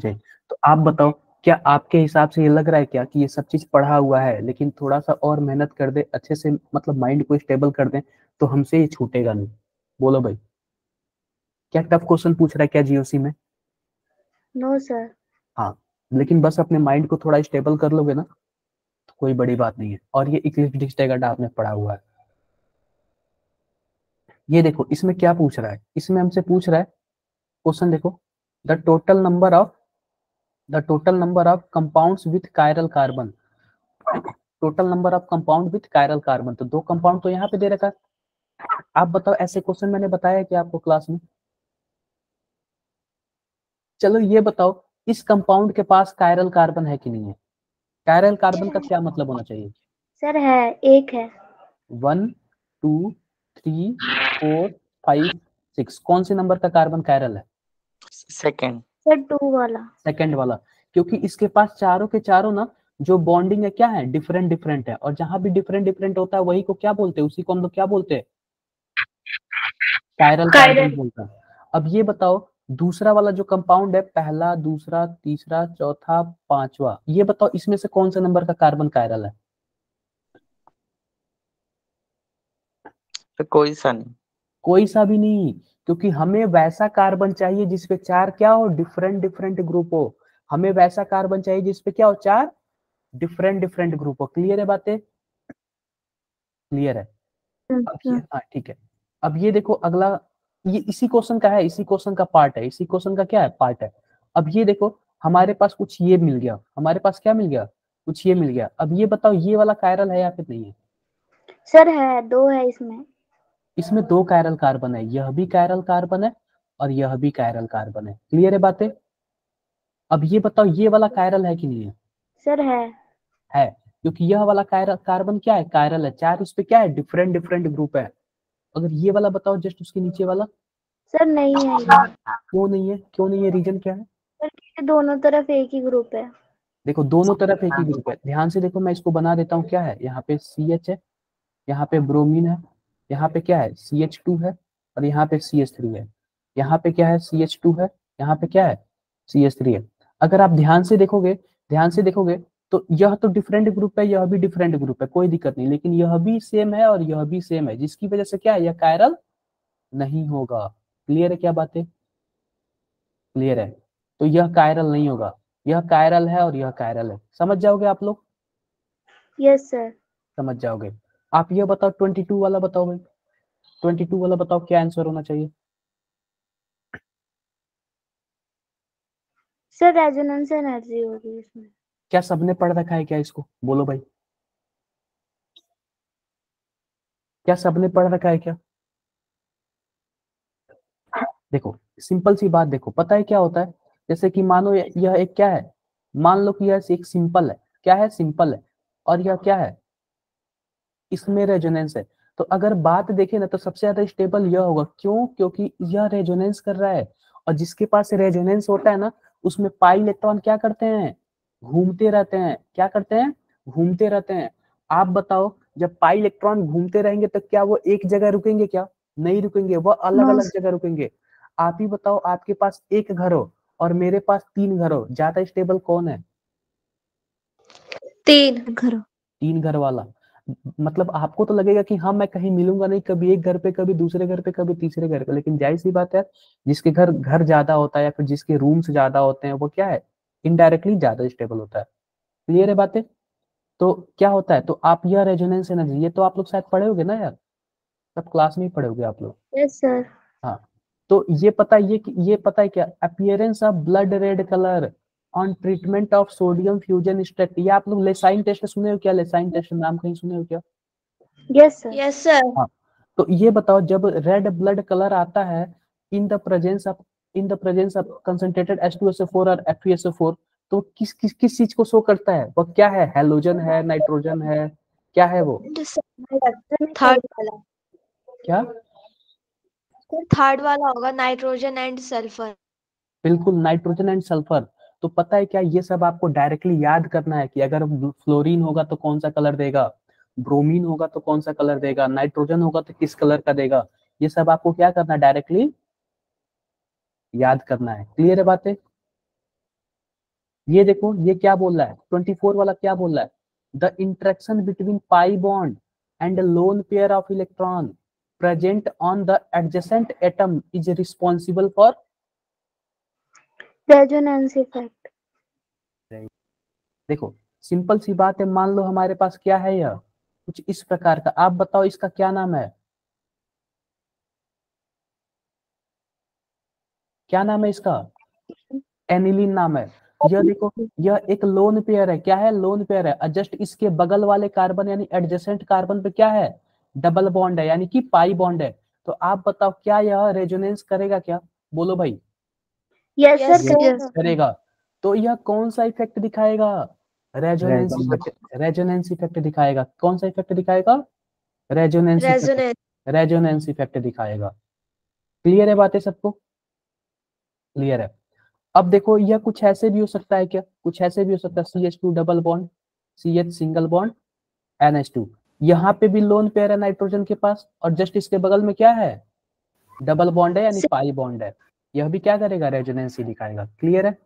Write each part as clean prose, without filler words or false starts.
Change. तो आप बताओ, क्या आपके हिसाब से ये लग रहा है क्या कि ये सब चीज पढ़ा हुआ है, लेकिन थोड़ा सा और मेहनत कर दे अच्छे से, मतलब माइंड को स्टेबल कर दे, तो हमसे ये छूटेगा नहीं? बोलो भाई, क्या टफ क्वेश्चन पूछ रहा है क्या जीओसी में? No sir. हाँ, लेकिन बस अपने माइंड को थोड़ा स्टेबल कर लोगे ना, तो कोई बड़ी बात नहीं है। और ये इक्लिप्स डिस्टेगड आपने पढ़ा हुआ है। ये देखो इसमें क्या पूछ रहा है, इसमें हमसे पूछ रहा है क्वेश्चन, देखो, the total number of compounds with chiral carbon, total number of compound with chiral carbon. तो 2 कंपाउंड तो यहाँ पे दे रखा है। आप बताओ, ऐसे क्वेश्चन मैंने बताया कि आपको क्लास में? चलो ये बताओ, इस कंपाउंड के पास कायरल कार्बन है कि नहीं है? कायरल कार्बन का क्या मतलब होना चाहिए? सर है, एक है। 1, 2, 3, 4, 5, 6, कौन से नंबर का कार्बन कायरल है? सेकंड। सर 2 वाला। सेकंड वाला। क्योंकि इसके पास चारों के चारों ना, जो बॉन्डिंग है क्या है, डिफरेंट डिफरेंट है। और जहां भी डिफरेंट डिफरेंट होता है वही को क्या बोलते हैं, उसी को हम लोग क्या बोलते हैं? कायरल कार्बन बोलता है। अब ये बताओ, दूसरा वाला जो कंपाउंड है, पहला, दूसरा, तीसरा, चौथा, पांचवा, ये बताओ इसमें से कौन से नंबर का कार्बन कायरल है? तो कोई सा नहीं। कोई सा भी नहीं, क्योंकि हमें वैसा कार्बन चाहिए जिसपे 4 क्या हो, डिफरेंट डिफरेंट ग्रुप हो। हमें वैसा कार्बन चाहिए जिसपे क्या हो, 4 डिफरेंट डिफरेंट ग्रुप हो। क्लियर है बातें? क्लियर है? अब ये, हाँ ठीक है। अब ये देखो अगला, ये इसी क्वेश्चन का है, इसी क्वेश्चन का पार्ट है, इसी क्वेश्चन का क्या है, पार्ट है। अब ये देखो, हमारे पास कुछ ये मिल गया, हमारे पास क्या मिल गया, कुछ ये मिल गया। अब ये बताओ, ये वाला कायरल है या फिर नहीं है? सर है, 2 है इसमें। इसमें 2 कायरल कार्बन है, यह भी कायरल कार्बन है और यह भी कायरल कार्बन है। क्लियर है बातें? अब ये बताओ, ये वाला कायरल है कि नहीं है? सर है, क्योंकि यह वाला कायरल कार्बन क्या है, कायरल है। 4 उस पे क्या है, डिफरेंट डिफरेंट ग्रुप है। अगर ये वाला बताओ, जस्ट उसके नीचे वाला, सर नहीं है ये। क्यों नहीं है, क्यों नहीं है, रीजन क्या है? सर क्योंकि दोनों तरफ एक ही ग्रुप है। देखो दोनों तरफ एक ही ग्रुप है, ध्यान से देखो, मैं इसको बना देता हूँ। क्या है यहाँ पे, CH है, यहाँ पे ब्रोमीन है, यहाँ पे क्या है, CH2 है, और यहाँ पे CH3 है। यहाँ पे क्या है, CH2 है, यहाँ पे क्या है, CH3 है। अगर आप ध्यान से देखोगे, ध्यान से देखोगे, तो यह तो डिफरेंट ग्रुप है, यह भी डिफरेंट ग्रुप है, कोई दिक्कत नहीं। लेकिन यह भी सेम है और यह भी सेम है, जिसकी वजह से क्या है, यह कायरल नहीं होगा। क्लियर है क्या बातें? क्लियर है? तो यह कायरल नहीं होगा, यह कायरल है और यह कायरल है। समझ जाओगे आप लोग? Yes sir. समझ जाओगे। आप ये बताओ, 22 वाला बताओ भाई, 22 वाला बताओ क्या आंसर होना चाहिए? सर रेजोनेंस एनर्जी होगी इसमें। क्या सबने पढ़ रखा है क्या इसको, बोलो भाई, क्या सबने पढ़ रखा है क्या? देखो सिंपल सी बात, देखो पता है क्या होता है, जैसे कि मानो यह एक क्या है, मान लो कि यह एक सिंपल है, क्या है, सिंपल है, और यह क्या है, इसमें रेजोनेंस है। तो अगर बात देखें ना, तो सबसे ज्यादा स्टेबल यह होगा। क्यों? क्योंकि यह रेजोनेंस कर रहा है, और जिसके पास रेजोनेंस होता है ना, उसमें पाई इलेक्ट्रॉन क्या करते हैं, घूमते रहते हैं। क्या करते हैं? घूमते रहते हैं। आप बताओ, जब पाई इलेक्ट्रॉन घूमते रहेंगे तो क्या वो एक जगह रुकेंगे क्या? नहीं रुकेंगे, वह अलग नो अलग जगह रुकेंगे। आप ही बताओ, आपके पास एक घर हो और मेरे पास 3 घर हो, ज्यादा स्टेबल कौन है? 3 घर। 3 घर वाला। मतलब आपको तो लगेगा कि हाँ मैं कहीं मिलूंगा नहीं, कभी एक घर पे, कभी दूसरे घर पे, कभी तीसरे घर पे। लेकिन जाहिर सी बात है, जिसके घर घर ज्यादा होता है या फिर जिसके रूम्स ज्यादा होते हैं, वो क्या है, इनडायरेक्टली ज्यादा स्टेबल होता है। क्लियर है बातें? तो क्या होता है, तो आप यह रेजोनेंस एनर्जी, ये तो आप लोग शायद पढ़े होगे ना यार, सब क्लास में ही पढ़े होगे आप लोग। Yes sir. हाँ, तो ये पता है क्या, appearance of blood red colour on treatment of sodium fusion state. ये आप लोग लेसाइन टेस्ट सुने हो क्या, लेसाइन टेस्ट नाम कहीं सुने हो क्या? Yes sir. Yes sir. हाँ, तो ये बताओ, जब रेड ब्लड कलर आता है in the presence of concentrated H2SO4 और Fe2SO4, तो किस चीज को शो करता है, वो क्या है, हेलोजन है, नाइट्रोजन है, क्या है वो? थर्ड वाला, क्या? थर्ड वाला होगा, नाइट्रोजन एंड सल्फर। बिल्कुल, नाइट्रोजन एंड सल्फर। तो पता है क्या, ये सब आपको डायरेक्टली याद करना है कि अगर फ्लोरीन होगा तो कौन सा कलर देगा, ब्रोमीन होगा तो कौन सा कलर देगा, नाइट्रोजन होगा तो किस कलर का देगा। ये सब आपको क्या करना है, डायरेक्टली याद करना है। क्लियर है बातें? ये देखो ये क्या बोल रहा है, 24 वाला क्या बोल रहा है, the interaction between pi bond and lone pair of electron present on the adjacent atom is responsible for. Resonance effect. देखो सिंपल सी बात है, मान लो हमारे पास क्या है, यह कुछ इस प्रकार का, आप बताओ इसका क्या नाम है, क्या नाम है इसका, एनिलीन नाम है। यह देखो यह एक लोन पेयर है, क्या है, लोन पेयर है, और जस्ट इसके बगल वाले कार्बन यानी एडजेसेंट कार्बन पे क्या है, डबल बॉन्ड है यानी कि पाई बॉन्ड है। तो आप बताओ क्या यह रेजोनेंस करेगा क्या, बोलो भाई। Yes Yes, sir yes. करेगा। तो यह कौन सा इफेक्ट दिखाएगा, रेजोनेंस इफेक्ट, रेजोनेंस इफेक्ट दिखाएगा। कौन सा इफेक्ट दिखाएगा, resonance effect, Resonance. Resonance effect दिखाएगा। क्लियर है बातें सबको, क्लियर है। अब देखो यह कुछ ऐसे भी हो सकता है क्या, कुछ ऐसे भी हो सकता है, CH2 double bond, CH single bond, NH2, यहाँ पे भी लोन पेयर है नाइट्रोजन के पास, और जस्ट इसके बगल में क्या है, डबल बॉन्ड है यानी पाई बॉन्ड है। यह भी क्या करेगा, रेजोनेंस ही दिखाएगा। क्लियर है।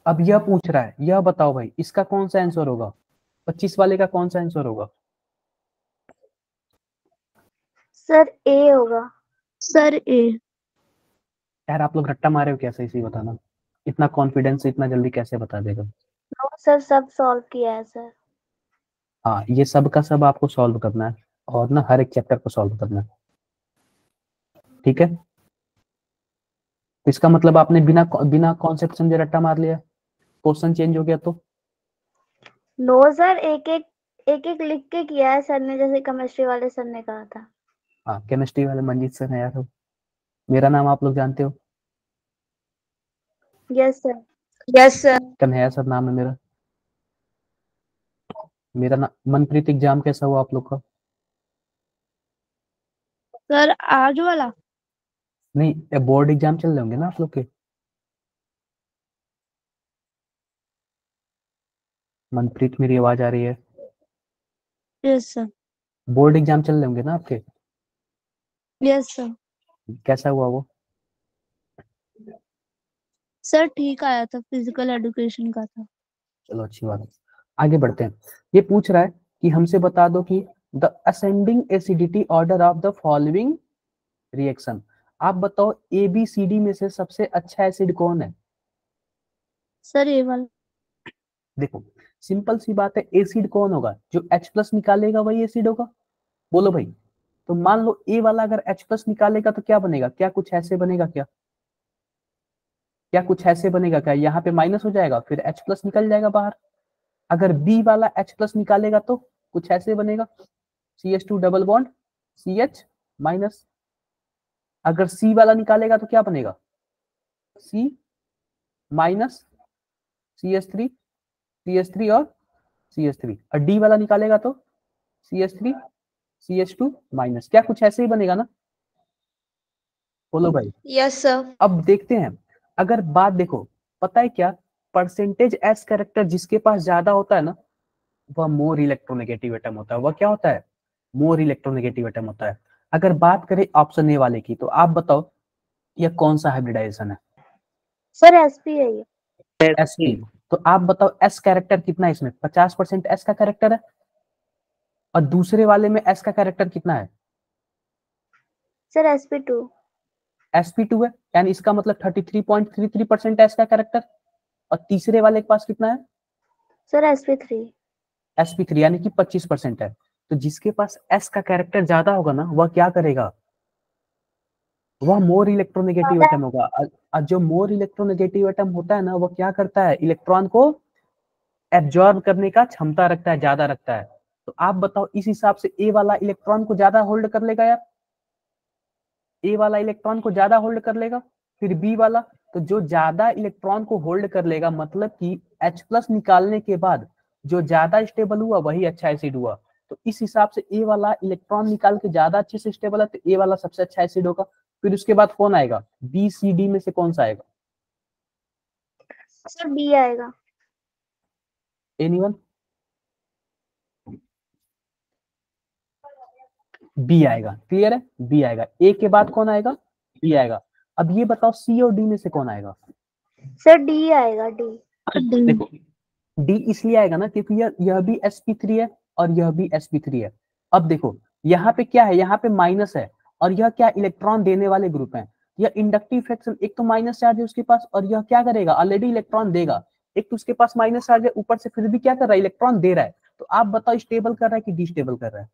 अब यह पूछ रहा है, यह बताओ भाई इसका कौन सा आंसर होगा, 25 वाले का कौन सा आंसर होगा। सर ए होगा। सर ए. यार आप लोग रट्टा मारे हो कैसे, इसी बताना, इतना कॉन्फिडेंस से इतना जल्दी कैसे बता देगा। नो सर सब सॉल्व किया है सर। हाँ ये सब का सब आपको सॉल्व करना है, और ना हर एक चैप्टर को सॉल्व करना है, ठीक है। इसका मतलब आपने बिना बिना कॉन्सेप्ट समझे रट्टा मार लिया, क्वेश्चन चेंज हो गया तो। नो सर एक एक लिख के किया है सर ने, जैसे केमिस्ट्री वाले सर ने कहा था। हाँ केमिस्ट्री वाले मंजीत सर है यार, मेरा नाम आप लोग जानते हो, yes sir. Yes, sir. Kanhaiya sir नाम है मेरा। मेरा नाम मनप्रीत। एग्जाम कैसा हुआ आप लोग का। सर आज वाला. नहीं बोर्ड एग्जाम चल रहे होंगे ना आप लोग के। मनप्रीत मेरी आवाज आ रही है। Yes, sir. बोर्ड एग्जाम चल रहे होंगे ना आपके। Yes, sir. कैसा हुआ वो। सर ठीक आया था, फिजिकल एजुकेशन का था. चलो अच्छी बात है, आगे बढ़ते हैं। ये पूछ रहा है कि हमसे बता दो कि the ascending acidity order of the following reaction. आप बताओ ABCD में से सबसे अच्छा एसिड कौन है। सर ए वाला. देखो सिंपल सी बात है, एसिड कौन होगा, जो H+ निकालेगा वही एसिड होगा, बोलो भाई। तो मान लो ए वाला अगर H+ निकालेगा तो क्या बनेगा, क्या कुछ ऐसे बनेगा क्या, क्या कुछ ऐसे बनेगा क्या, यहाँ पे माइनस हो जाएगा फिर H+ निकल जाएगा बाहर। अगर बी वाला H+ निकालेगा तो कुछ ऐसे बनेगा, CH2 double bond CH minus. अगर सी वाला निकालेगा तो क्या बनेगा, C माइनस CH3 और CH3। और डी वाला निकालेगा तो CH3 CH2 माइनस। क्या कुछ ऐसे ही बनेगा ना, बोलो भाई। Yes, sir. अब देखते हैं, अगर बात देखो, पता है क्या, परसेंटेज एस कैरेक्टर जिसके पास ज्यादा होता है ना, वह मोर इलेक्ट्रोनेगेटिव एटम होता है। वह क्या होता है, मोर इलेक्ट्रोनेगेटिव एटम होता है। अगर बात करें ऑप्शन ए वाले की, तो आप बताओ यह कौन सा हाइब्रिडाइजेशन है। सर एसपी है ये। एसपी। तो आप बताओ एस कैरेक्टर कितना है इसमें, 50% एस का कैरेक्टर है, और दूसरे वाले में एस का कैरेक्टर कितना है, सर sp2। sp2 है, यानी इसका मतलब 33.33% एस का कैरेक्टर। और तीसरे वाले के पास कितना है, सर sp3। sp3 यानी कि 25% है। तो जिसके पास एस का कैरेक्टर ज्यादा होगा ना, वह क्या करेगा, वह मोर इलेक्ट्रोनेगेटिव एटम होगा। और जो मोर इलेक्ट्रोनेगेटिव एटम होता है ना, वह क्या करता है, इलेक्ट्रॉन को एब्जॉर्ब करने का क्षमता रखता है, ज्यादा रखता है। तो आप बताओ इस हिसाब से ए वाला इलेक्ट्रॉन को ज्यादा होल्ड कर लेगा यार, ए वाला इलेक्ट्रॉन को ज्यादा होल्ड कर लेगा, फिर बी वाला। तो जो ज्यादा इलेक्ट्रॉन को होल्ड कर लेगा, मतलब कि H+ निकालने के बाद जो ज्यादा स्टेबल हुआ वही अच्छा एसिड हुआ। तो इस हिसाब से ए वाला इलेक्ट्रॉन निकाल के ज्यादा अच्छे से स्टेबल है, तो ए वाला सबसे अच्छा एसिड होगा। फिर उसके बाद कौन आएगा, BCD में से कौन सा आएगा, सर बी आएगा। एनीवन। बी आएगा, क्लियर है, बी आएगा। ए के बाद कौन आएगा, बी आएगा। अब ये बताओ सी और डी में से कौन आएगा, सर डी आएगा, डी। देखो डी इसलिए आएगा ना क्योंकि यह भी sp3 है और यह भी sp3 है। अब देखो यहाँ पे क्या है, यहाँ पे माइनस है और यह क्या इलेक्ट्रॉन देने वाले ग्रुप हैं। यह इंडक्टिव फ्रैक्शन, एक तो माइनस चार्ज है उसके पास और यह क्या करेगा, ऑलरेडी इलेक्ट्रॉन देगा। एक तो उसके पास माइनस चार्ज है, ऊपर से फिर भी क्या कर रहा है, इलेक्ट्रॉन दे रहा है। तो आप बताओ स्टेबल कर रहा है कि डिस्टेबल कर रहा है?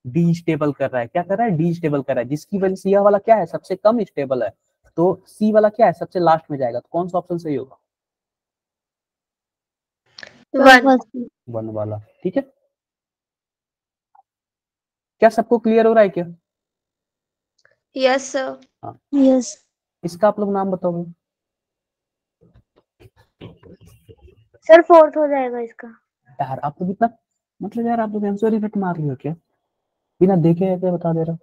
डी स्टेबल कर रहा है। क्या कर रहा है, डी स्टेबल कर रहा है, जिसकी वजह से यह वाला क्या है, सबसे कम स्टेबल है। तो सी वाला क्या है, सबसे लास्ट में जाएगा। तो कौन सा ऑप्शन सही होगा? 1। 1 वाला। ठीक है, क्या सबको क्लियर हो रहा है क्या? Yes sir. हाँ, यस। इसका आप लोग नाम बताओ भाई। सर फोर्थ हो जाएगा इसका। यार आप लोग इतना, मतलब यार आप लोग आंसर ही फिट मार रहे हो क्या, बिना देखे ऐसे बता दे रहा हूँ।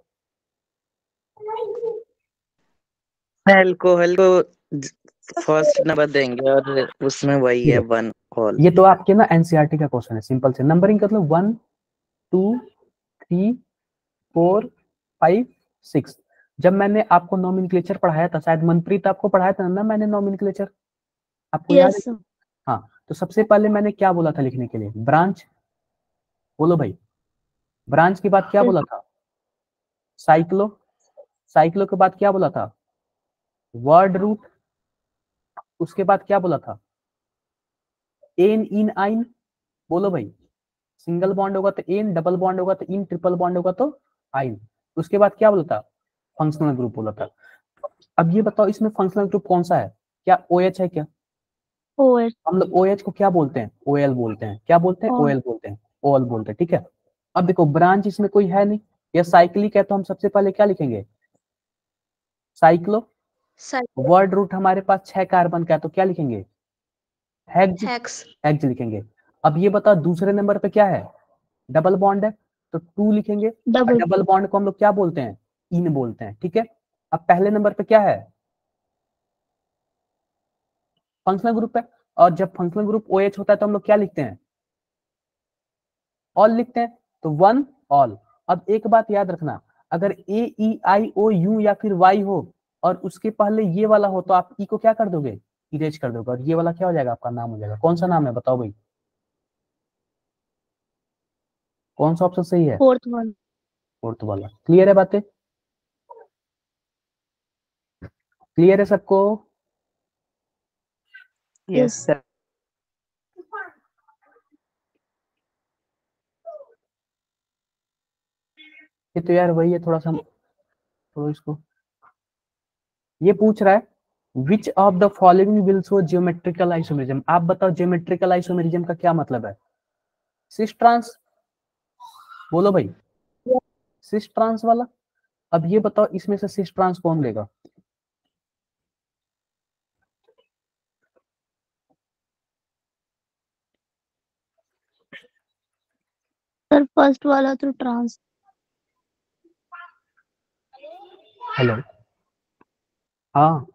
अल्कोहल को फर्स्ट नंबर देंगे और उसमें वही है 1 ऑल। ये तो आपके ना एनसीईआरटी का क्वेश्चन है, सिंपल से नंबरिंग कर लो। 1 2 3 4 5 6। जब मैंने आपको नोमेनक्लेचर पढ़ाया था, शायद मनप्रीत आपको पढ़ाया था ना मैंने नोमेनक्लेचर, आपको याद है? हाँ, तो सबसे पहले मैंने क्या बोला था लिखने के लिए, ब्रांच। बोलो भाई, ब्रांच के बाद क्या बोला था, साइक्लो। साइक्लो के बाद क्या बोला था, वर्ड रूट। उसके बाद क्या बोला था, एन इन आइन। बोलो भाई, सिंगल बॉन्ड होगा तो एन, डबल बॉन्ड होगा तो इन, ट्रिपल बॉन्ड होगा तो आइन। उसके बाद क्या बोला था, फंक्शनल ग्रुप बोला था। अब ये बताओ इसमें फंक्शनल ग्रुप कौन सा है, क्या OH है क्या? OH। हम लोग OH को क्या बोलते हैं, OL बोलते हैं। क्या बोलते हैं, OL बोलते हैं, OL बोलते हैं। ठीक है, अब देखो ब्रांच इसमें कोई है नहीं, या साइक्लिक है, तो हम सबसे पहले क्या लिखेंगे, साइक्लो। वर्ड रूट हमारे पास 6 कार्बन का है, तो क्या लिखेंगे, हेक्स। हेक्स। हेक्स लिखेंगे। अब ये बताओ दूसरे नंबर पे क्या है, डबल बॉन्ड है, तो 2 लिखेंगे। डबल बॉन्ड को हम लोग क्या बोलते हैं, इन बोलते हैं। ठीक है, अब पहले नंबर पे क्या है, फंक्शनल ग्रुप है। और जब फंक्शनल ग्रुप OH होता है तो हम लोग क्या लिखते हैं, ऑल लिखते हैं। तो 1 ऑल। अब एक बात याद रखना, अगर AEIOU या फिर Y हो और उसके पहले ये वाला हो तो आप ई को क्या कर दोगे, इरेज कर दोगे, और ये वाला क्या हो जाएगा, आपका नाम हो जाएगा। कौन सा नाम है बताओ भाई, कौन सा ऑप्शन सही है? फोर्थ वाला। क्लियर है बातें, क्लियर है सबको? Yes sir. ये तो यार वही है, थोड़ा सा तो इसको ये पूछ रहा है, विच of the following will show geometrical isomerism. आप बताओ ज्योमेट्रिकल आइसोमेरिज्म का क्या मतलब है, सिस ट्रांस। बोलो भाई, सिस ट्रांस वाला। अब ये बताओ इसमें से सिस ट्रांस कौन लेगा, सर फर्स्ट वाला तो ट्रांस। हेलो, हाँ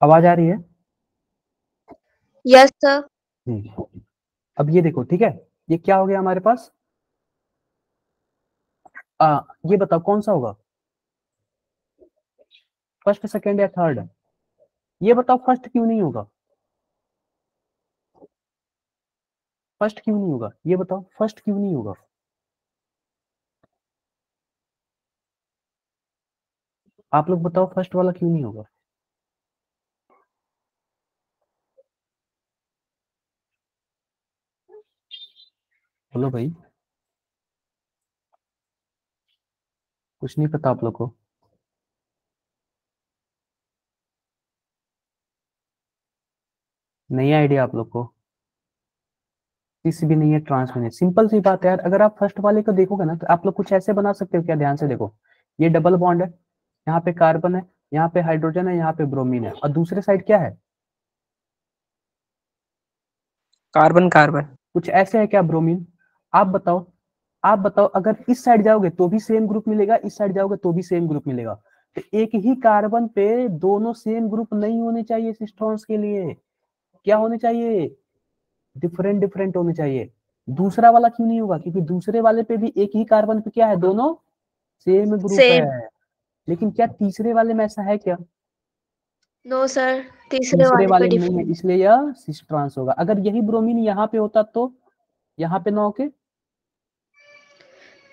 आवाज आ रही है? Yes sir. अब ये देखो, ठीक है, ये क्या हो गया हमारे पास, ये बताओ कौन सा होगा, फर्स्ट सेकंड या थर्ड? ये बताओ फर्स्ट क्यों नहीं होगा, फर्स्ट क्यों नहीं होगा, ये बताओ फर्स्ट क्यों नहीं होगा? आप लोग बताओ फर्स्ट वाला क्यों नहीं होगा? बोलो भाई, कुछ नहीं पता आप लोग को? नहीं आइडिया आप लोग को? किसी भी नहीं है, ट्रांस में नहीं। सिंपल सी बात है यार, अगर आप फर्स्ट वाले को देखोगे ना तो आप लोग कुछ ऐसे बना सकते हो क्या, ध्यान से देखो, ये डबल बॉन्ड है, यहाँ पे कार्बन है, यहाँ पे हाइड्रोजन है, यहाँ पे ब्रोमीन है, और दूसरे साइड क्या है, कार्बन कार्बन। कुछ ऐसे है क्या ब्रोमीन? आप बताओ, आप बताओ, अगर इस साइड जाओगे तो भी सेम ग्रुप मिलेगा, इस साइड जाओगे तो भी सेम ग्रुप मिलेगा। तो एक ही कार्बन पे दोनों सेम ग्रुप नहीं होने चाहिए सिस्टोन्स के लिए। क्या होने चाहिए? डिफरेंट डिफरेंट होने चाहिए। दूसरा वाला क्यों नहीं होगा? क्योंकि दूसरे वाले पे भी एक ही कार्बन पे क्या है, दोनों सेम ग्रुप है। सेम। लेकिन क्या तीसरे वाले में ऐसा है क्या? नो सर, तीसरे तीसरे वाले पे वाले में नहीं है, डिफरेंट। इसलिए यह सिस ट्रांस होगा। अगर यही ब्रोमीन यहाँ पे होता तो यहाँ पे ना होके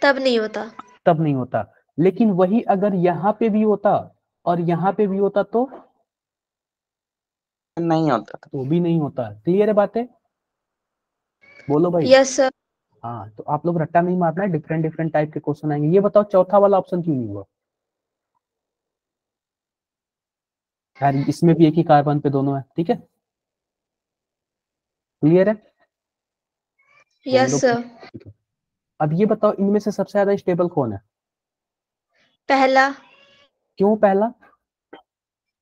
तब नहीं होता। तब नहीं होता। लेकिन वही अगर यहाँ पे भी होता और यहाँ पे भी होता नहीं होता। तो भी नहीं होता। क्लियर है बातें? बोलो भाई। Yes sir. हाँ, तो आप लोग रट्टा नहीं मारना है, डिफरेंट डिफरेंट टाइप के क्वेश्चन आएंगे। ये बताओ चौथा वाला ऑप्शन क्यों नहीं हुआ? यार इसमें भी एक ही कार्बन पे दोनों है, ठीक है, क्लियर है? बोल दो यस सर। भाई। ठीक है। अब ये बताओ इनमें से सबसे ज्यादा स्टेबल कौन है? पहला। क्यों पहला?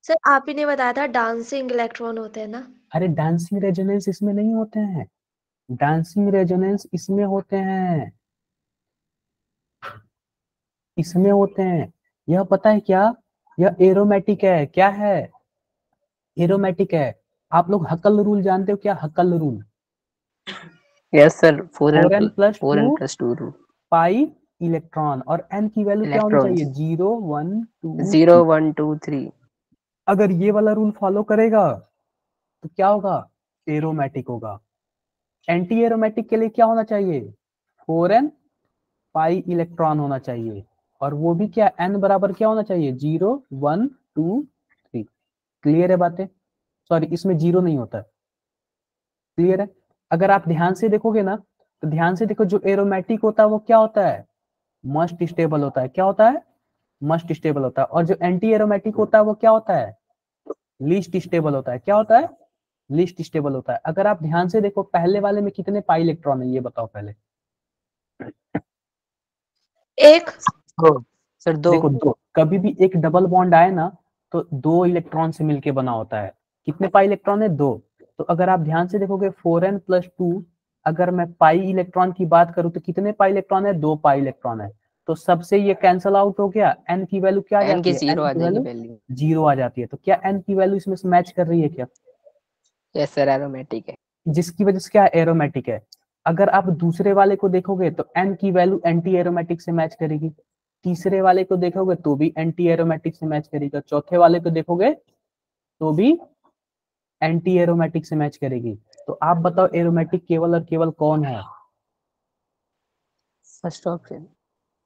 सर आप ही ने बताया था डांसिंग इलेक्ट्रॉन होते हैं ना। अरे डांसिंग रेजोनेंस इसमें नहीं होते हैं, डांसिंग रेजोनेंस इसमें होते हैं, इसमें होते हैं। यह पता है क्या? यह एरोमेटिक है। क्या है? एरोमेटिक है। आप लोग हकल रूल जानते हो क्या? Huckel rule, yes sir, 4n plus 4 two n plus 2 rule. Pi electron, और n की वैल्यू क्या होनी चाहिए? इलेक्ट्रॉन्स 0 1 2 0 3। 1 2 3। अगर ये वाला रूल फॉलो करेगा तो क्या होगा? एरोमेटिक होगा। एंटी एरोमेटिक के लिए क्या होना चाहिए? 4n पाई इलेक्ट्रॉन होना चाहिए, और वो भी क्या, n बराबर क्या होना चाहिए? 0 1 2 3। क्लियर है बातें? सॉरी, इसमें जीरो नहीं होता है। क्लियर है? अगर आप ध्यान से देखोगे ना, तो ध्यान से देखो, जो एरोमेटिक होता है वो क्या होता है? मस्ट स्टेबल होता है। क्या होता है? मस्ट स्टेबल होता है। और जो एंटी एरोमेटिक होता है वो क्या होता है? लीस्ट स्टेबल होता है। क्या होता है? लीस्ट स्टेबल होता है। अगर आप ध्यान से देखो, पहले वाले में कितने पाई इलेक्ट्रॉन है, ये बताओ पहले। एक। दो सर, दो। देखो दो, कभी भी एक डबल बॉन्ड आए ना तो दो इलेक्ट्रॉन से मिलके बना होता है। कितने पाई इलेक्ट्रॉन है? दो। तो अगर आप ध्यान से देखोगे 4n प्लस 2, अगर मैं पाई इलेक्ट्रॉन की बात करूं तो कितने पाई इलेक्ट्रॉन है? दो पाई इलेक्ट्रॉन है। तो सबसे ये कैंसल आउट हो गया, n की वैल्यू क्या आ n की जाती है? 0 n आ की जाएगी वैल्यू वैल्यू। 0 आ जाती है। तो क्या n की वैल्यू इसमें से मैच कर रही है क्या? यस सर, एरोमेटिक है। जिसकी वजह से क्या, एरोमेटिक है। अगर आप दूसरे वाले को देखोगे तो n की वैल्यू एंटी एरोमेटिक से मैच करेगी। तीसरे वाले को देखोगे तो भी एंटी एरोमेटिक से मैच करेगा। चौथे वाले को देखोगे तो भी एंटी एरोमेटिक से मैच करेगी। तो आप बताओ एरोमेटिक केवल और केवल कौन है? First option.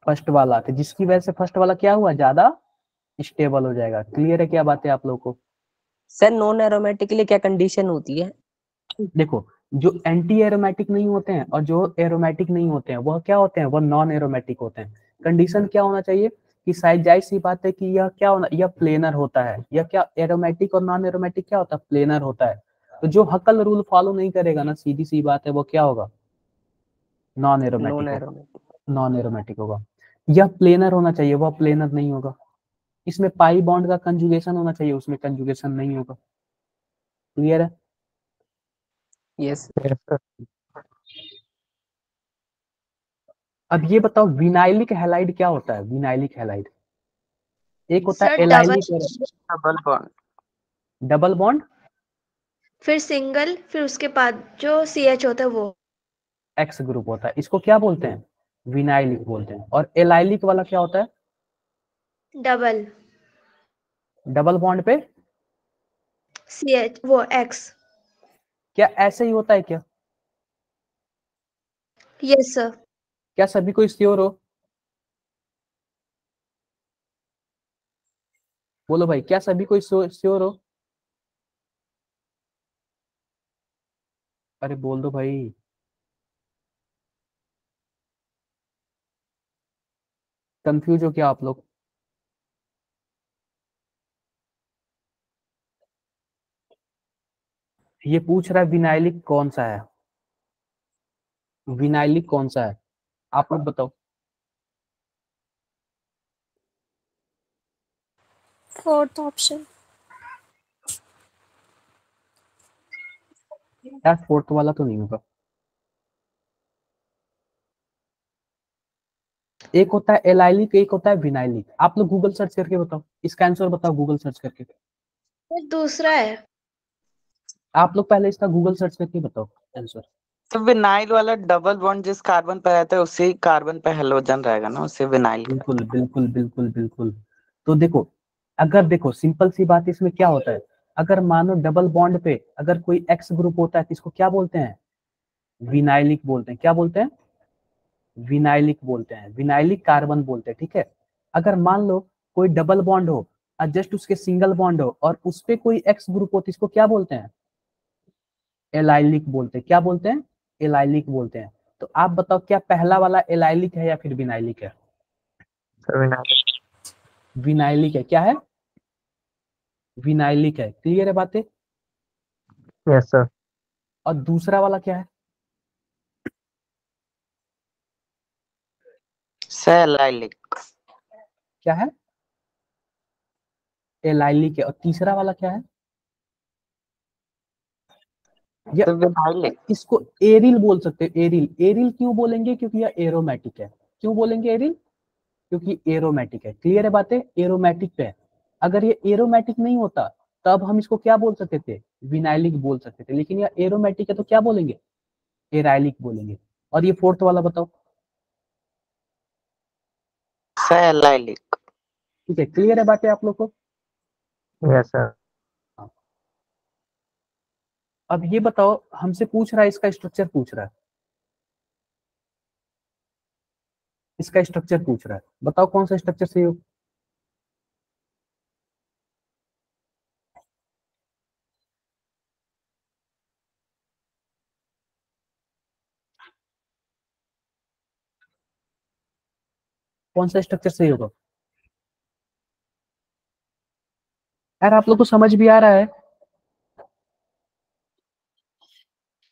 फर्स्ट वाला। तो जिसकी वजह से फर्स्ट वाला क्या हुआ, ज्यादा स्टेबल हो जाएगा। क्लियर है क्या बातें आप लोगों को? सर नॉन एरोमेटिक के लिए क्या कंडीशन होती है? देखो, जो एंटी एरोमेटिक नहीं होते हैं और जो एरोमेटिक नहीं होते हैं वह क्या होते हैं? वह नॉन एरोमेटिक होते हैं। कंडीशन क्या होना चाहिए? कि शायद जाहिर सी बात है कि यह क्या होना, यह प्लेनर होता है। यह क्या, एरोमेटिक और नॉन एरोमेटिक क्या होता है? प्लेनर होता है। तो जो हकल रूल फॉलो नहीं करेगा ना, सीधी सी बात है, वो क्या होगा? नॉन नॉन एरोमेटिक होगा। एरोमेटिक। नॉन एरोमेटिक होगा। यह प्लेनर होना चाहिए, वह प्लेनर नहीं होगा। इसमें पाई बॉन्ड का कंजुगेशन होना चाहिए, उसमें कंजुगेशन नहीं होगा। क्लियर है? यस। अब ये बताओ विनाइलिक हैलाइड क्या होता है? विनाइलिक हैलाइड, एक होता है सर डबल, एलाइलिक और डबल बॉन्ड। डबल बॉन्ड, फिर सिंगल, फिर उसके बाद जो सी एच होता है वो। एक्स ग्रुप होता है। इसको क्या बोलते हैं? विनाइलिक बोलते हैं। और एलाइलिक वाला क्या होता है? डबल डबल बॉन्ड पे सी एच, वो एक्स। क्या ऐसे ही होता है क्या? Yes sir. क्या सभी कोई श्योर हो? बोलो भाई, क्या सभी कोई श्योर हो? अरे बोल दो भाई। कंफ्यूज हो क्या आप लोग? ये पूछ रहा है विनाइलिक कौन सा है, विनाइलिक कौन सा है, आप लोग बताओ। Fourth option. यार फोर्थ वाला तो नहीं होगा। एक होता है एलाइलिक, एक होता है विनाइलिक। आप लोग गूगल सर्च करके बताओ, इसका आंसर बताओ गूगल सर्च करके। फिर दूसरा है। आप लोग पहले इसका गूगल सर्च करके बताओ आंसर। तो विनाइल वाला डबल बॉन्ड जिस कार्बन पे रहता है उसी कार्बन पे हेलोजन रहेगा ना, उसे विनाइल कहते बिल्कुल बिल्कुल बिल्कुल बिल्कुल। तो देखो, अगर देखो सिंपल सी बात, इसमें क्या होता है, अगर मानो डबल बॉन्ड पे अगर कोई एक्स ग्रुप होता है तो इसको क्या बोलते हैं, विनाइलिक बोलते हैं। क्या बोलते हैं, विनाइलिक बोलते हैं, विनाइलिक कार्बन बोलते हैं, ठीक है। अगर मान लो कोई डबल बॉन्ड हो और जस्ट उसके सिंगल बॉन्ड हो और उस पे कोई एक्स ग्रुप हो तो इसको क्या बोलते हैं, एलाइलिक बोलते हैं। क्या बोलते हैं, एलाइलिक बोलते हैं। तो आप बताओ क्या पहला वाला एलाइलिक है या फिर विनाइलिक है। हैं। विनाइल। विनाइलिक है, क्या है, विनाइलिक है। क्लियर है बातें। Yes sir. और दूसरा वाला क्या है, सेलाइलिक। क्या है, एलाइलिक है। और तीसरा वाला क्या है, या तो विनाइलिक। इसको एरिल बोल सकते हैं। एरिल, एरिल क्यों बोलेंगे, क्योंकि यह एरोमेटिक है। क्यों बोलेंगे एरिल, क्योंकि एरोमेटिक है। क्लियर है बातें, एरोमेटिक पे है। अगर ये एरोमेटिक नहीं होता तब हम इसको क्या बोल सकते थे, विनाइलिक बोल सकते थे, लेकिन यह एरोमेटिक है तो क्या बोलेंगे, एराइलिक बोलेंगे। और ये फोर्थ वाला बताओ। सेलाइलिक। ठीक है, क्लियर है बातें आप लोग को। Yes sir. हाँ। अब ये बताओ, हमसे पूछ रहा है, इसका स्ट्रक्चर पूछ रहा है, इसका स्ट्रक्चर पूछ रहा है। बताओ कौन सा स्ट्रक्चर सही हो। कौन सा स्ट्रक्चर सही होगा। यार आप लोग को समझ भी आ रहा है,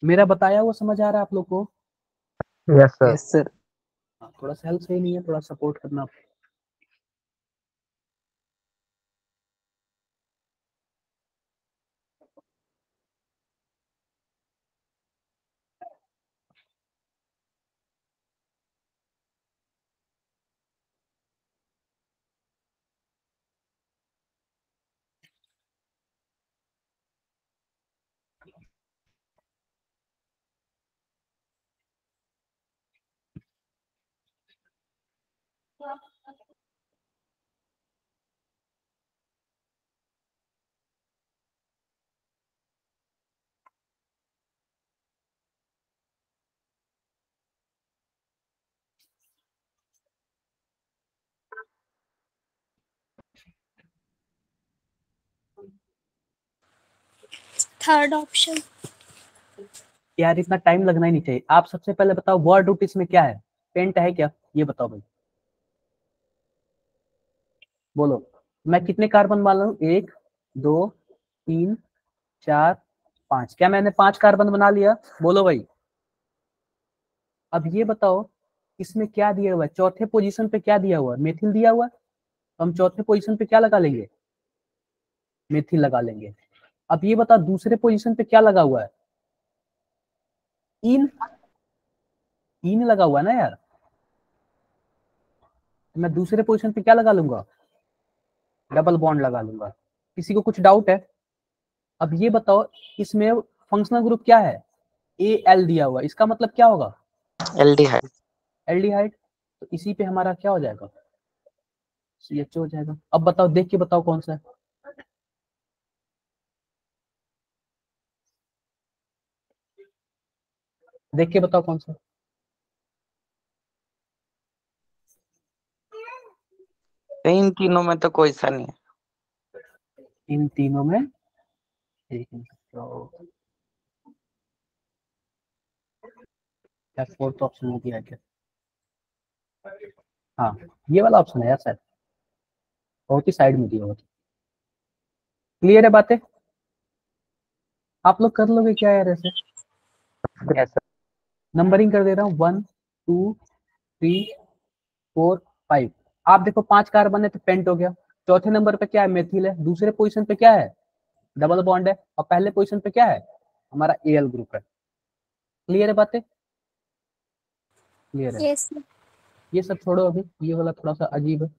मेरा बताया हुआ समझ आ रहा है आप लोग को। Yes sir. Yes sir. हाँ, थोड़ा सा हेल्प सही नहीं है, थोड़ा सपोर्ट करना। Third option. यार इतना टाइम लगना ही नहीं चाहिए। आप सबसे पहले बताओ वर्ड रूट इसमें क्या है, पेंट है क्या, ये बताओ भाई, बोलो। मैं कितने कार्बन मान लूं, 1 2 3 4 5, क्या मैंने 5 कार्बन बना लिया, बोलो भाई। अब ये बताओ इसमें क्या दिया हुआ है, चौथे पोजीशन पे क्या दिया हुआ है, मेथिल दिया हुआ है। तो हम चौथे पोजीशन पे क्या लगा लेंगे, मेथिल लगा लेंगे। अब ये बताओ दूसरे पोजीशन पे क्या लगा हुआ है, इन, इन लगा हुआ है ना यार। तो मैं दूसरे पोजीशन पे क्या लगा लूंगा, डबल बॉन्ड लगा लूंगा। किसी को कुछ डाउट है। अब ये बताओ इसमें फंक्शनल ग्रुप क्या है, ए एल दिया हुआ है, इसका मतलब क्या होगा, एल्डिहाइड। एल्डिहाइड। तो इसी पे हमारा क्या हो जाएगा, CH हो जाएगा। अब बताओ, देख के बताओ कौन सा है, देख के बताओ कौन सा है? इन तीनों में तो कोई सा नहीं है। इन तीनों में एक मिनट, तो क्या फोर्थ ऑप्शन में दिया है क्या, हाँ ये वाला ऑप्शन है यार शायद, बहुत ही साइड में दिया हुआ था। क्लियर है बातें, आप लोग कर लोगे क्या यार ऐसे। Yes sir. नंबरिंग कर दे रहा हूँ, 1 2 3 4 5। आप देखो 5 कार्बन है तो पेंट हो गया। चौथे नंबर पे क्या है, मेथिल है। दूसरे पोजीशन पे क्या है, डबल बॉन्ड है। और पहले पोजीशन पे क्या है, हमारा Al ग्रुप है। क्लियर है बातें? क्लियर है? यस ये सब छोड़ो, अभी ये वाला थोड़ा सा अजीब है।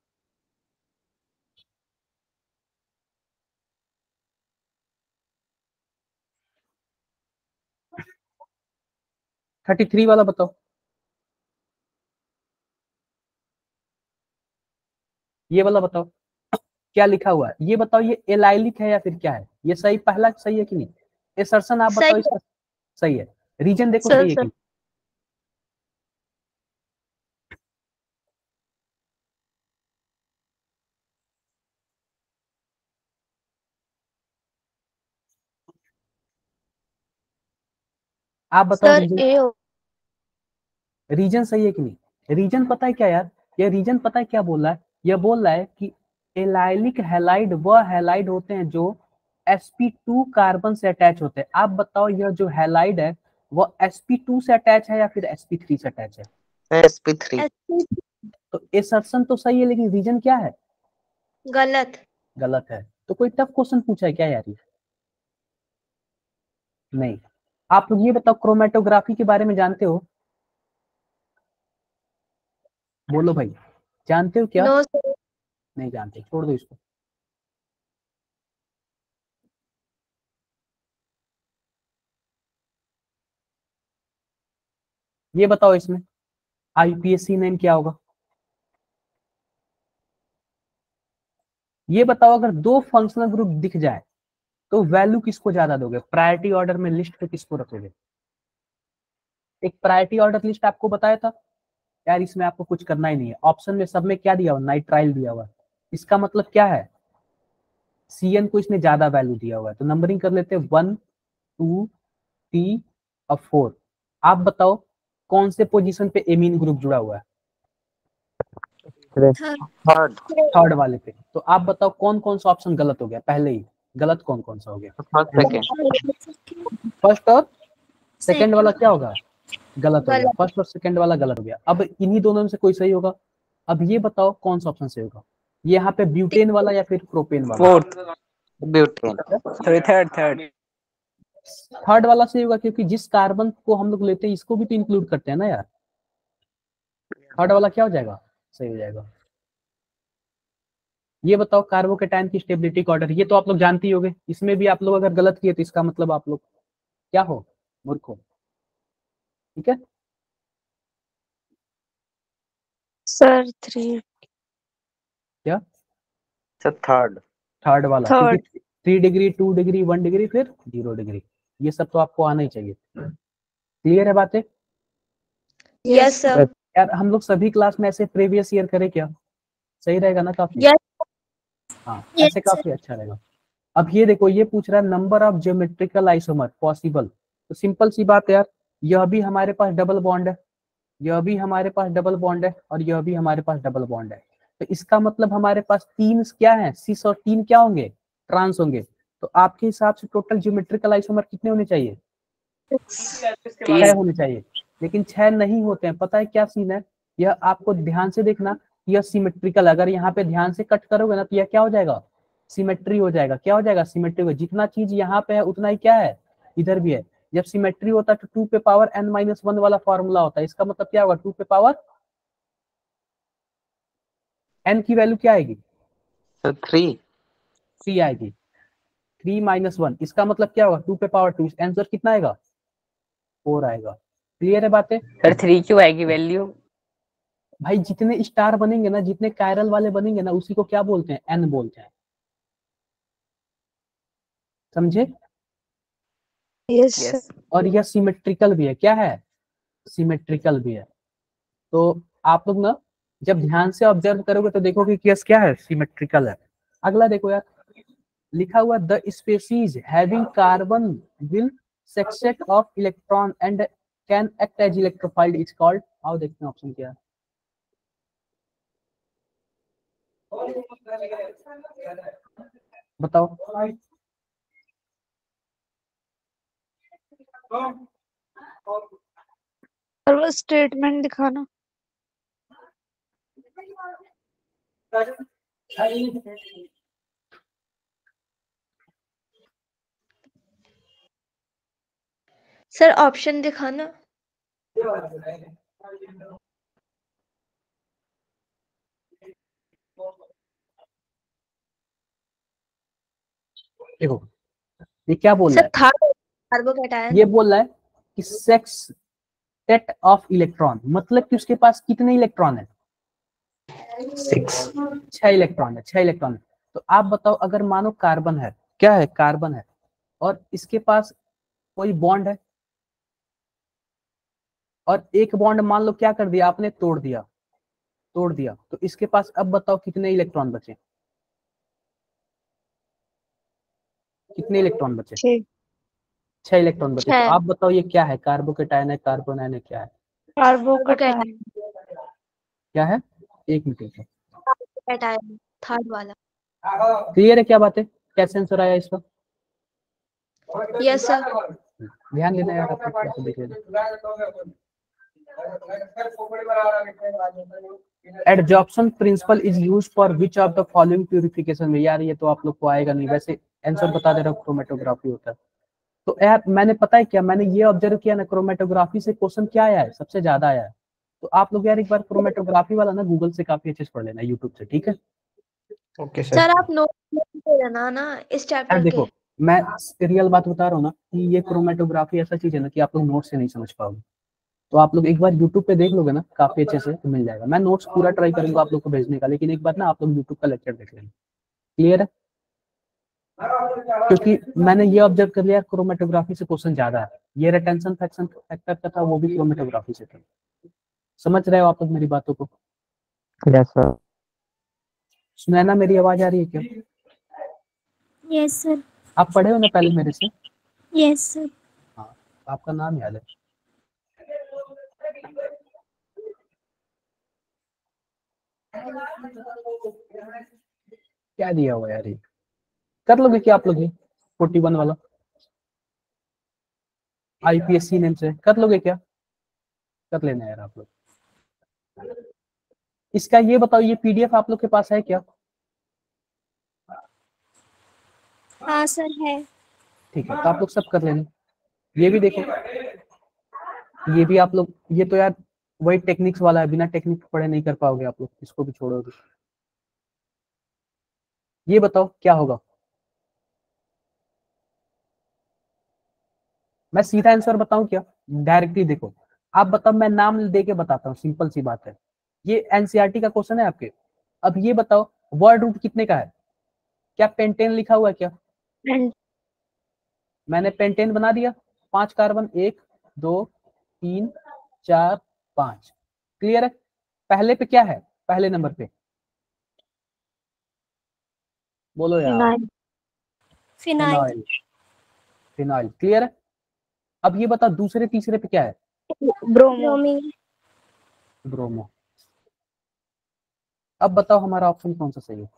थर्टी थ्री वाला बताओ, ये वाला बताओ क्या लिखा हुआ है, ये बताओ ये एलाइलिक है या फिर क्या है? ये सही, पहला सही है कि नहीं? एसर्शन आप बताओ सही इसका। सही है। रीजन देखो सर सही है कि सर नहीं? आप बताओ सर रीजन। ए हो रीजन सही है कि नहीं? रीजन पता है क्या यार, ये रीजन पता है क्या बोल रहा है? ये बोल रहा है कि एलाइलिक हैलाइड वह हैलाइड होते हैं जो sp2 कार्बन से अटैच होते हैं। आप बताओ यह जो हैलाइड है वो sp2 से अटैच है या फिर sp3 से अटैच है? sp3। तो एसर्शन तो सही है लेकिन रीजन क्या है? गलत गलत है। तो कोई टफ क्वेश्चन पूछा है क्या यार ये? नहीं। आप लोग ये बताओ क्रोमेटोग्राफी के बारे में जानते हो? बोलो भाई, जानते हो क्या? नो सर नहीं जानते, छोड़ दो इसको। ये बताओ इसमें आईपीएससी नेम क्या होगा? ये बताओ अगर दो फंक्शनल ग्रुप दिख जाए तो वैल्यू किसको ज्यादा दोगे? प्रायोरिटी ऑर्डर में लिस्ट पे किसको रखोगे? एक प्रायोरिटी ऑर्डर लिस्ट आपको बताया था यार, इसमें आपको कुछ करना ही नहीं है। ऑप्शन में सब में क्या दिया हुआ? नाइट्राइल दिया हुआ है। इसका मतलब क्या है? सीएन को इसने ज्यादा वैल्यू दिया हुआ है। तो नंबरिंग कर लेते हैं 1 2 3 और 4। आप बताओ कौन से पोजीशन पे एमीन ग्रुप जुड़ा हुआ है? थर्ड। थर्ड वाले पे। तो आप बताओ कौन कौन सा ऑप्शन गलत हो गया पहले ही? गलत कौन कौन सा हो गया? First second. फर्स्ट और सेकंड वाला क्या होगा? गलत हो गया। गलत फर्स्ट और सेकंड वाला गलत हो गया। अब इन्हीं दोनों में से कोई सही होगा। अब ये बताओ कौन सा ऑप्शन सही होगा? ये यहाँ पे ब्यूटेन वाला या फिर प्रोपेन वाला? Fourth butane. Sorry third third वाला सही होगा क्योंकि जिस कार्बन को हम लोग लेते हैं इसको भी तो इंक्लूड करते हैं ना यार। थर्ड वाला क्या हो जाएगा? सही हो जाएगा। ये बताओ कार्बोकेटाइन की स्टेबिलिटी का ऑर्डर, ये तो आप लोग जानते ही होंगे। इसमें भी आप लोग अगर गलत किए तो इसका मतलब आप लोग क्या हो? मूर्ख हो। ठीक है। सर 3 क्या? थर्ड। थर्ड वाला, क्योंकि थर्ड 3 डिग्री 2 डिग्री 1 डिग्री फिर 0 डिग्री, ये सब तो आपको आना ही चाहिए। क्लियर है बातें? यस सर यार हम लोग सभी क्लास में ऐसे प्रीवियस ईयर करें क्या? सही रहेगा ना काफी? यस हाँ, Yes, ऐसे काफी अच्छा रहेगा। अब ये देखो, ये पूछ रहा है number of geometrical isomer possible. तो सिंपल सी बात है यार, यह भी हमारे पास डबल बॉन्ड है, यह भी हमारे पास डबल बॉन्ड है और यह भी हमारे पास डबल बॉन्ड है। तो इसका मतलब हमारे पास तीन क्या है? सिस और तीन क्या होंगे? ट्रांस होंगे। तो आपके हिसाब से टोटल ज्योमेट्रिकल आइसोमर कितने होने चाहिए? 6 होने चाहिए। लेकिन 6 नहीं होते हैं। पता है क्या सीन है? यह आपको ध्यान से देखना, यह सिमेट्रिकल, अगर यहाँ पे ध्यान से कट करोगे ना तो यह क्या हो जाएगा? सिमेट्री हो जाएगा। क्या हो जाएगा? सिमेट्री हो। जितना चीज यहाँ पे है उतना ही क्या है? इधर भी है। जब सिमेट्री होता है तो 2 पे पावर n-1 वाला फॉर्मूला होता है। इसका मतलब क्या होगा? 2 पे पावर n की वैल्यू क्या आएगी? 3। 3 आएगी। 3-1, इसका मतलब क्या होगा? 2 पे पावर 2। आंसर कितना आएगा? 4 आएगा। क्लियर है बातें? सर 3 क्यों आएगी वैल्यू? भाई जितने स्टार बनेंगे ना, जितने कायरल वाले बनेंगे ना, उसी को क्या बोलते हैं? एन बोलते हैं। समझे? यस यस और यह सिमेट्रिकल भी है। क्या है? सिमेट्रिकल भी है। तो आप लोग ना जब ध्यान से ऑब्जर्व करोगे तो देखोगे कि यस क्या है? सिमेट्रिकल है। अगला देखो यार, लिखा हुआ the species having carbon with sextet of electron and can act as electrophile is called. आओ देखते हैं ऑप्शन क्या है। बताओ। और वो स्टेटमेंट दिखाना। सर ऑप्शन दिखाना। देखो ये क्या बोल रहा सर है, थर्ड कार्बोकैटायन। ये बोल रहा है कि सेक्स सेट ऑफ इलेक्ट्रॉन, मतलब कि उसके पास कितने इलेक्ट्रॉन है? 6 इलेक्ट्रॉन है, 6 इलेक्ट्रॉन है। तो आप बताओ, अगर मानो कार्बन है, क्या है, कार्बन है, और इसके पास कोई बॉन्ड है, और एक बॉन्ड मान लो क्या कर दिया आपने, तोड़ दिया, तो इसके पास अब बताओ कितने इलेक्ट्रॉन बचे, कितने इलेक्ट्रॉन बचे? 6 इलेक्ट्रॉन बचे। तो 6 आप बताओ ये क्या है, कार्बोकेटायन है, कार्बोनाइन है, क्या है? कार्बोकैटायन। क्या है? एक मिनट, कार्बोकैटायन थर्ड वाला। क्लियर है क्या बात है? कैसे आंसर आया इसका? Yes sir. ध्यान देना यार, आप लोग कैसे देख लेना। Adsorption principle is used for which of the following purification में? यार ये तो आप लोग को आएगा नहीं, वैसे आंसर बता दे रहा हूँ, क्रोमेटोग्राफी होता है। तो यार मैंने पता है क्या, मैंने ये ऑब्जर्व किया ना, क्रोमेटोग्राफी से क्वेश्चन क्या आया है, सबसे ज्यादा आया है। तो आप लोग यार एक बार क्रोमेटोग्राफी वाला ना गूगल से काफी अच्छे से पढ़ लेना, यूट्यूब से, ठीक है? ओके सर आप नोट दे देना ना इस यार चैप्टर के। देखो मैं रियल बात बता रहा हूँ ना, कि ये क्रोमेटोग्राफी ऐसा चीज है ना कि आप लोग नोट से नहीं समझ पाओगे। तो आप लोग एक बार यूट्यूब पे देख लोगे ना काफी अच्छे से, तो मिल जाएगा। मैं नोट्स पूरा ट्राई करूंगा आप लोग को भेजने का, लेकिन एक बार ना आप लोग यूट्यूब का लेक्चर देख लेना, क्लियर है? क्योंकि मैंने ये ऑब्जर्व कर लिया, क्रोमेटोग्राफी से क्वेश्चन ज्यादा है। ये रिटेंशन फैक्टर का था, वो भी क्रोमेटोग्राफी से था। समझ रहे हो आप लोग मेरी बातों को? Yes sir. सुनैना मेरी आवाज आ रही है क्या? Yes sir. आप पढ़े हो ना पहले मेरे से? Yes sir. हाँ, आपका नाम याद है? क्या दिया हुआ यार, ये कर लोगे क्या आप लोग? ये 41 वाला आईपीएससी नेम से कर लोगे क्या? कर लेना यार आप लोग। इसका ये बताओ, ये पीडीएफ आप लोग के पास है क्या? हाँ सर है। ठीक है, तो आप लोग सब कर लेना। ये भी देखो, ये भी आप लोग, ये तो यार वही टेक्निक्स वाला है, बिना टेक्निक पढ़े नहीं कर पाओगे आप लोग, इसको भी छोड़ोगे। ये बताओ क्या होगा? मैं सीधा आंसर बताऊं क्या, डायरेक्टली देखो, आप बताओ, मैं नाम दे के बताता हूँ, सिंपल सी बात है। ये एनसीईआरटी का क्वेश्चन है आपके। अब ये बताओ वर्ड रूट कितने का है? क्या पेंटेन लिखा हुआ है क्या? मैंने पेंटेन बना दिया, 5 कार्बन, 1 2 3 4 5, क्लियर है? पहले पे क्या है, पहले नंबर पे बोलो यार? फिनाइल। फिनाइल, क्लियर है? अब ये बता दूसरे तीसरे पे क्या है? ब्रोमीन। ब्रोमो। अब बताओ हमारा ऑप्शन कौन सा सही है?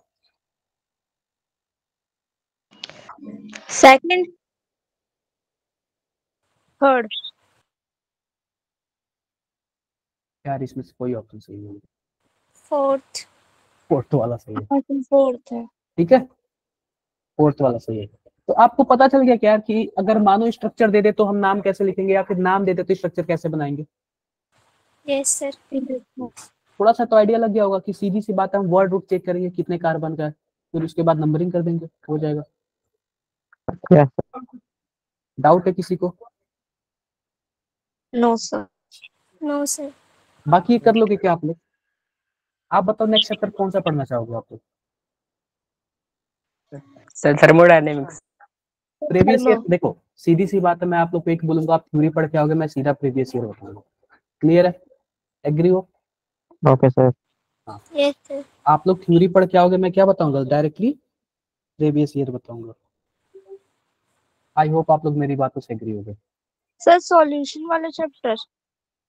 सेकंड। थर्ड। यार इसमें से कोई ऑप्शन सही नहीं है, फोर्थ। फोर्थ वाला सही है। फोर्थ है। ठीक है, फोर्थ वाला सही है। तो आपको पता चल गया क्या कि अगर मानो स्ट्रक्चर दे दे तो हम नाम कैसे लिखेंगे, या फिर नाम दे दे तो स्ट्रक्चर कैसे बनाएंगे? Yes sir. थोड़ा सा तो आइडिया लग गया होगा कि सीधी सी बात है, हम वर्ड रूट चेक करेंगे कितने कार्बन का है, फिर उसके बाद नंबरिंग कर देंगे, हो जाएगा। डाउट है किसी को? No sir. No sir. बाकी ये कर लोगे क्या आप लोग? आप बताओ नेक्स्ट चैप्टर कौन सा पढ़ना चाहोगे आप लोग? Sir thermodynamics. प्रीवियस ईयर देखो, सीधी सी बात है, मैं आप लोग को एक बोलूंगा, आप थ्योरी पढ़ के आओगे, मैं सीधा प्रीवियस ईयर बताऊंगा, क्लियर है? एग्री हो? Okay sir. हाँ, यस सर। आप लोग थ्योरी पढ़ के आओगे, मैं क्या बताऊंगा, डायरेक्टली प्रीवियस ईयर बताऊंगा। आई होप आप लोग मेरी बातों से एग्री हो गए। सर सॉल्यूशन वाला चैप्टर।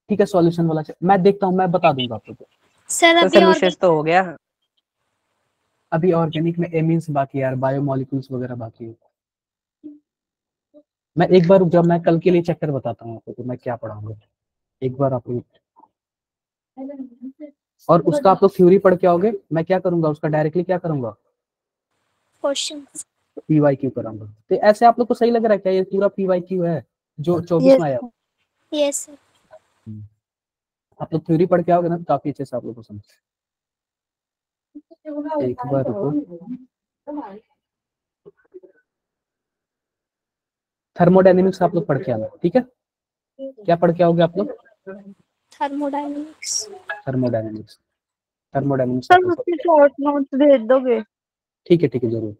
ठीक है, सॉल्यूशन वाला मैं देखता हूँ, मैं बता दूंगा आप लोग को। सर सर अभी सॉल्यूशंस तो हो गया। अभी ऑर्गेनिक में एमीन्स बाकी है यार, बायोमोलिक्यूल्स वगैरह बाकी है। मैं एक बार जब मैं कल के लिए चैप्टर बताता हूँ आपको, तो मैं क्या पढ़ाऊंगा एक बार आप लोग, और उसका आप लोग थ्योरी पढ़ के आओगे, मैं क्या करूंगा उसका डायरेक्टली क्या करूंगा, क्वेश्चन। पीवाईक्यू कराऊंगा। तो ऐसे आप लोग को सही लग रहा है क्या, ये पूरा पीवाईक्यू है? जो 24 में आया। Yes sir. आप लोग थ्योरी पढ़ के आओगे ना, काफी अच्छे से आप लोग को समझ। एक बार रुको, थर्मोडायनेमिक्स आप लोग पढ़ के आना, ठीक है? क्या पढ़ के आओगे आप लोग? थर्मोडायनेमिक्स। थर्मोडायनेमिक्स। थर्मोडायनेमिक्स सर उसकी शॉर्ट नोट्स भेज दोगे? ठीक है जरूर।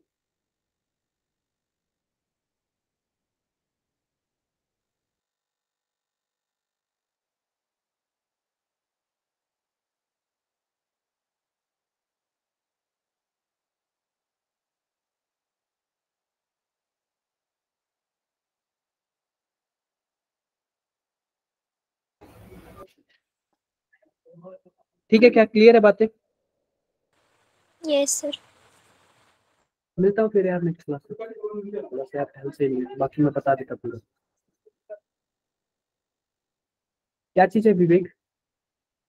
ठीक है, क्या क्लियर है बातें? Yes sir. मिलता हूँ फिर यार नेक्स्ट क्लास में, थोड़ा सा यार ढंग से नहीं, बाकी मैं बता देता पूरा। क्या चीज है विवेक?